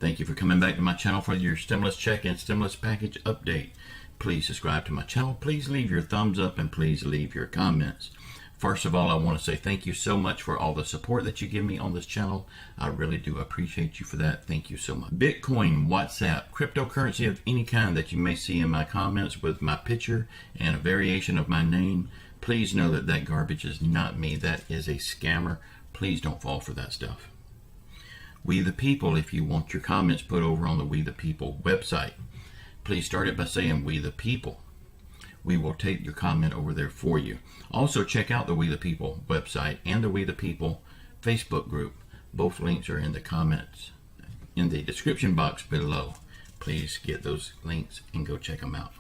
Thank you for coming back to my channel for your stimulus check and stimulus package update. Please subscribe to my channel. Please leave your thumbs up and please leave your comments. First of all, I want to say thank you so much for all the support that you give me on this channel. I really do appreciate you for that. Thank you so much. Bitcoin, WhatsApp, cryptocurrency of any kind that you may see in my comments with my picture and a variation of my name, please know that that garbage is not me. That is a scammer. Please don't fall for that stuff. We the People, if you want your comments put over on the We the People website, please start it by saying We the People. We will take your comment over there for you. Also, check out the We the People website and the We the People Facebook group. Both links are in the comments in the description box below. Please get those links and go check them out.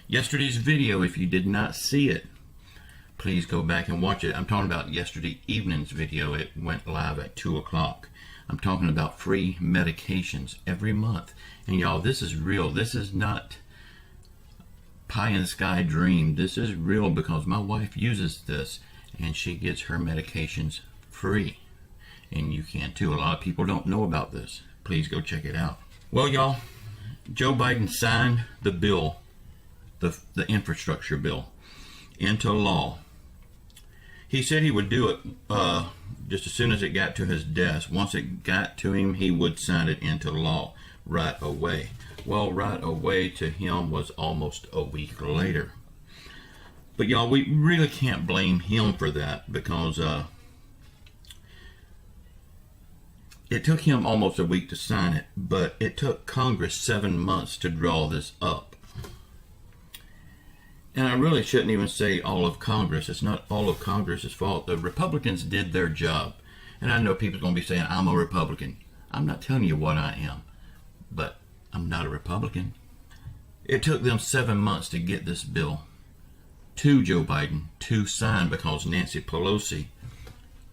Yesterday's video, if you did not see it, please go back and watch it. I'm talking about yesterday evening's video. It went live at 2 o'clock. I'm talking about free medications every month. And y'all, this is real. This is not pie in the sky dream. This is real because my wife uses this and she gets her medications free. And you can too. A lot of people don't know about this. Please go check it out. Well, y'all, Joe Biden signed the bill, the infrastructure bill, into law. He said he would do it just as soon as it got to his desk. Once it got to him, he would sign it into law right away. Well, right away to him was almost a week later. But y'all, we really can't blame him for that because it took him almost a week to sign it, but it took Congress 7 months to draw this up. And I really shouldn't even say all of Congress. It's not all of Congress's fault. The Republicans did their job. And I know people are going to be saying, I'm a Republican. I'm not telling you what I am, but I'm not a Republican. It took them 7 months to get this bill to Joe Biden to sign because Nancy Pelosi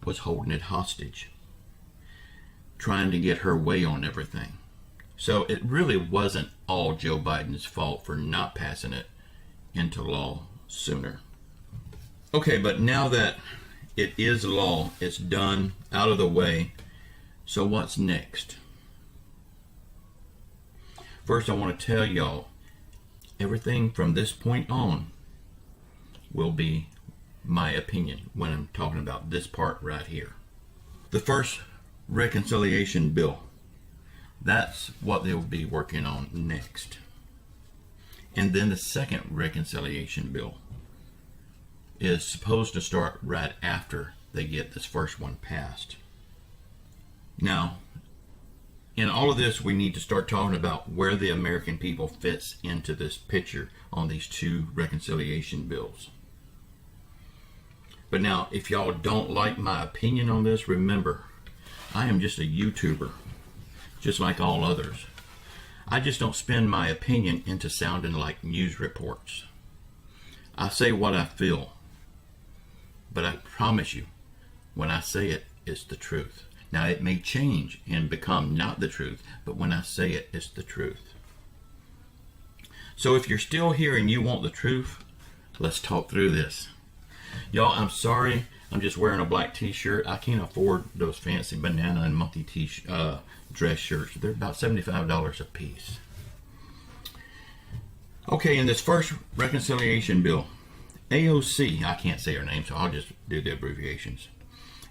was holding it hostage, trying to get her way on everything. So it really wasn't all Joe Biden's fault for not passing it into law sooner. Okay, but now that it is law, it's done, out of the way, so what's next? First, I want to tell y'all, everything from this point on will be my opinion when I'm talking about this part right here. The first reconciliation bill, that's what they'll be working on next. And then the second reconciliation bill is supposed to start right after they get this first one passed. Now, in all of this, we need to start talking about where the American people fits into this picture on these two reconciliation bills. But now, if y'all don't like my opinion on this, remember, I am just a YouTuber, just like all others. I just don't spin my opinion into sounding like news reports. I say what I feel, but I promise you, when I say it, it's the truth. Now, it may change and become not the truth, but when I say it, it's the truth. So if you're still here and you want the truth, let's talk through this. Y'all, I'm sorry, I'm just wearing a black t-shirt. I can't afford those fancy banana and monkey dress shirts. They're about $75 a piece. Okay, in this first reconciliation bill, AOC, I can't say her name, so I'll just do the abbreviations,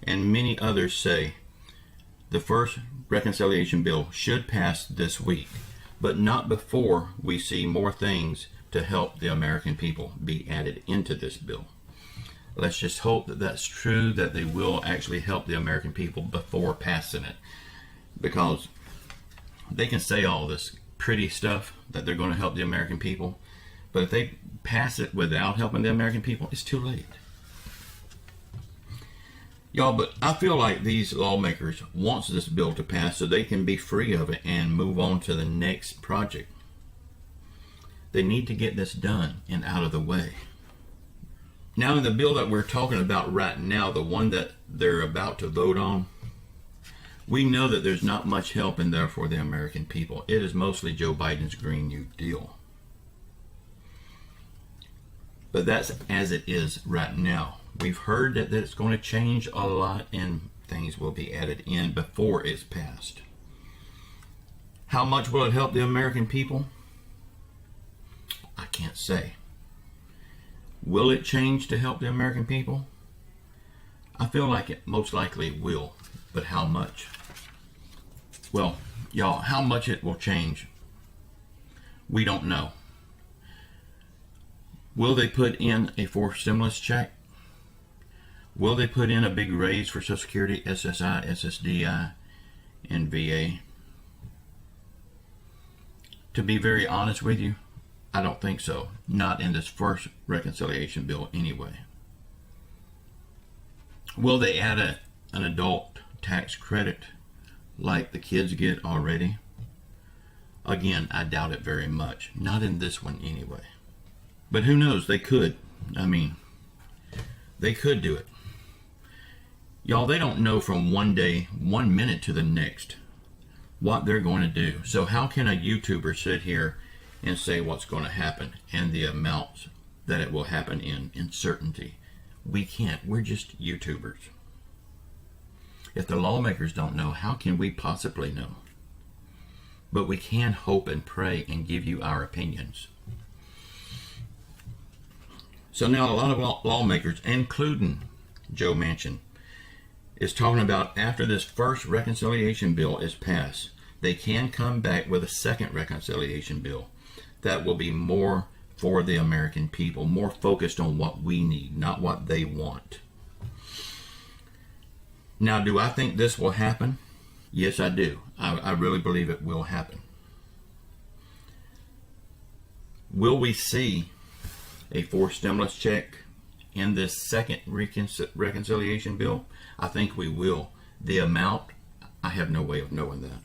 and many others say the first reconciliation bill should pass this week, but not before we see more things to help the American people be added into this bill. Let's just hope that that's true, that they will actually help the American people before passing it. Because they can say all this pretty stuff that they're going to help the American people, but if they pass it without helping the American people, it's too late. Y'all, but I feel like these lawmakers want this bill to pass so they can be free of it and move on to the next project. They need to get this done and out of the way. Now, in the bill that we're talking about right now, the one that they're about to vote on, we know that there's not much help in there for the American people. It is mostly Joe Biden's Green New Deal. But that's as it is right now. We've heard that it's going to change a lot and things will be added in before it's passed. How much will it help the American people? I can't say. Will it change to help the American people? I feel like it most likely will, but how much? Well, y'all, how much it will change, we don't know. Will they put in a fourth stimulus check? Will they put in a big raise for Social Security, SSI, SSDI, and VA? To be very honest with you, I don't think so. Not in this first reconciliation bill anyway. Will they add an adult tax credit like the kids get already? Again, I doubt it very much. Not in this one anyway. But who knows? They could. I mean, they could do it. Y'all, they don't know from one day, 1 minute to the next what they're going to do. So how can a YouTuber sit here and say what's going to happen and the amounts that it will happen in certainty? We can't. We're just YouTubers. If the lawmakers don't know, how can we possibly know? But we can hope and pray and give you our opinions. So now a lot of lawmakers, including Joe Manchin, is talking about after this first reconciliation bill is passed, they can come back with a second reconciliation bill that will be more for the American people, more focused on what we need, not what they want. Now, do I think this will happen? Yes, I do. I really believe it will happen. Will we see a fourth stimulus check in this second reconciliation bill? I think we will. The amount, I have no way of knowing that.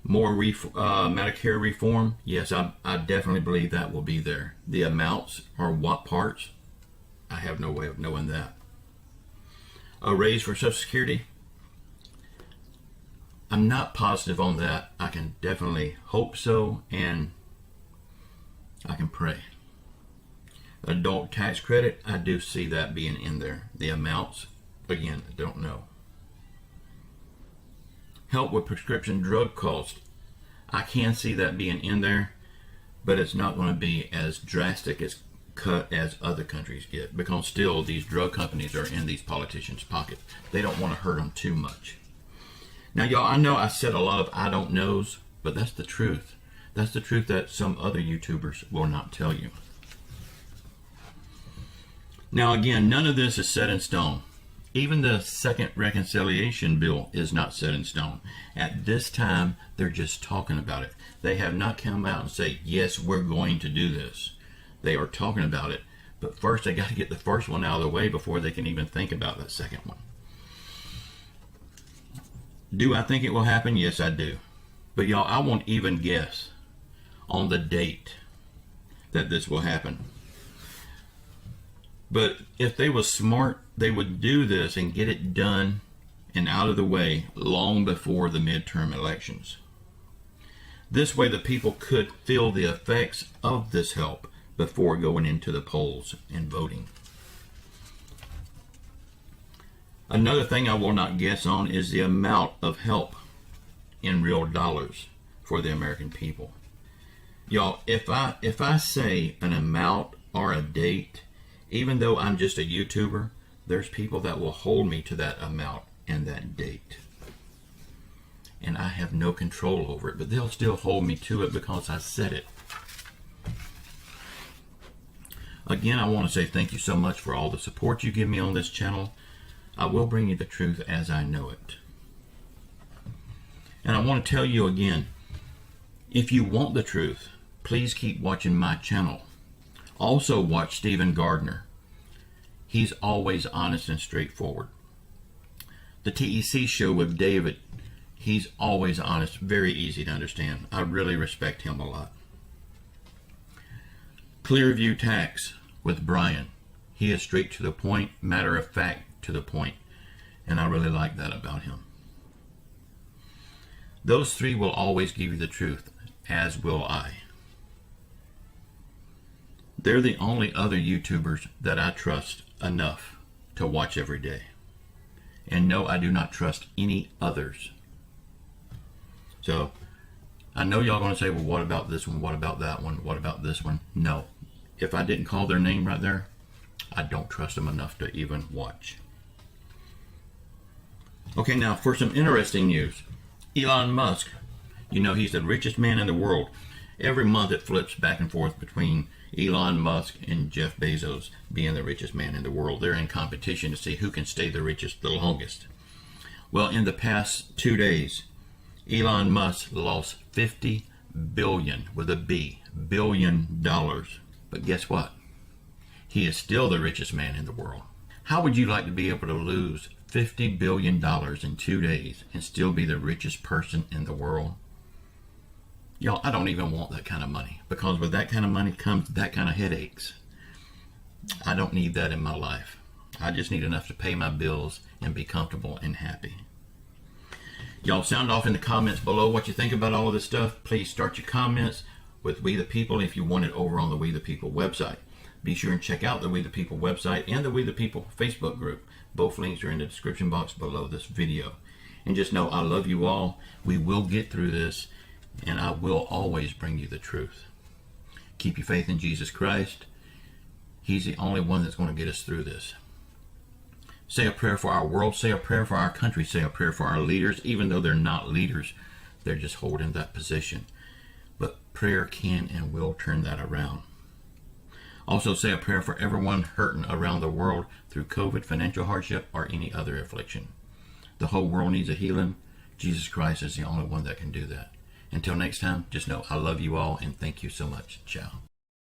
More Medicare reform? Yes, I definitely believe that will be there. The amounts or what parts? I have no way of knowing that. A raise for Social Security? I'm not positive on that. I can definitely hope so, and I can pray. Adult tax credit, I do see that being in there. The amounts, again, I don't know. Help with prescription drug costs, I can see that being in there, but it's not going to be as drastic as cut as other countries get, because still these drug companies are in these politicians' pockets. They don't want to hurt them too much. Now, y'all, I know I said a lot of I don't knows, but that's the truth. That's the truth that some other YouTubers will not tell you. Now, again, none of this is set in stone. Even the second reconciliation bill is not set in stone. At this time, they're just talking about it. They have not come out and say, yes, we're going to do this. They are talking about it. But first, they got to get the first one out of the way before they can even think about that second one. Do I think it will happen? Yes, I do. But y'all, I won't even guess on the date that this will happen. But if they were smart, they would do this and get it done and out of the way long before the midterm elections. This way the people could feel the effects of this help before going into the polls and voting. Another thing I will not guess on is the amount of help in real dollars for the American people. Y'all, if I say an amount or a date, even though I'm just a YouTuber, there's people that will hold me to that amount and that date. And I have no control over it, but they'll still hold me to it because I said it. Again, I want to say thank you so much for all the support you give me on this channel. I will bring you the truth as I know it. And I want to tell you again, if you want the truth, please keep watching my channel. Also watch Stephen Gardner. He's always honest and straightforward. The TEC show with David, he's always honest, very easy to understand. I really respect him a lot. Clearview Tax with Brian. He is straight to the point, matter of fact to the point, and I really like that about him. Those three will always give you the truth, as will I. They're the only other YouTubers that I trust enough to watch every day. And no, I do not trust any others. So I know y'all going to say, well, what about this one? What about that one? What about this one? No. If I didn't call their name right there, I don't trust them enough to even watch. Okay, now for some interesting news. Elon Musk, you know, he's the richest man in the world. Every month it flips back and forth between Elon Musk and Jeff Bezos being the richest man in the world. They're in competition to see who can stay the richest the longest. Well, in the past 2 days, Elon Musk lost 50 billion, with a B, billion dollars. But guess what? He is still the richest man in the world. How would you like to be able to lose $50 billion in 2 days and still be the richest person in the world? Y'all, I don't even want that kind of money, because with that kind of money comes that kind of headaches. I don't need that in my life. I just need enough to pay my bills and be comfortable and happy. Y'all sound off in the comments below what you think about all of this stuff. Please start your comments with We the People if you want it over on the We the People website. Be sure and check out the We the People website and the We the People Facebook group. Both links are in the description box below this video. And just know I love you all. We will get through this, and I will always bring you the truth. Keep your faith in Jesus Christ. He's the only one that's going to get us through this. Say a prayer for our world. Say a prayer for our country. Say a prayer for our leaders, even though they're not leaders. They're just holding that position. But prayer can and will turn that around. Also say a prayer for everyone hurting around the world through COVID, financial hardship, or any other affliction. The whole world needs a healing. Jesus Christ is the only one that can do that. Until next time, just know I love you all and thank you so much. Ciao.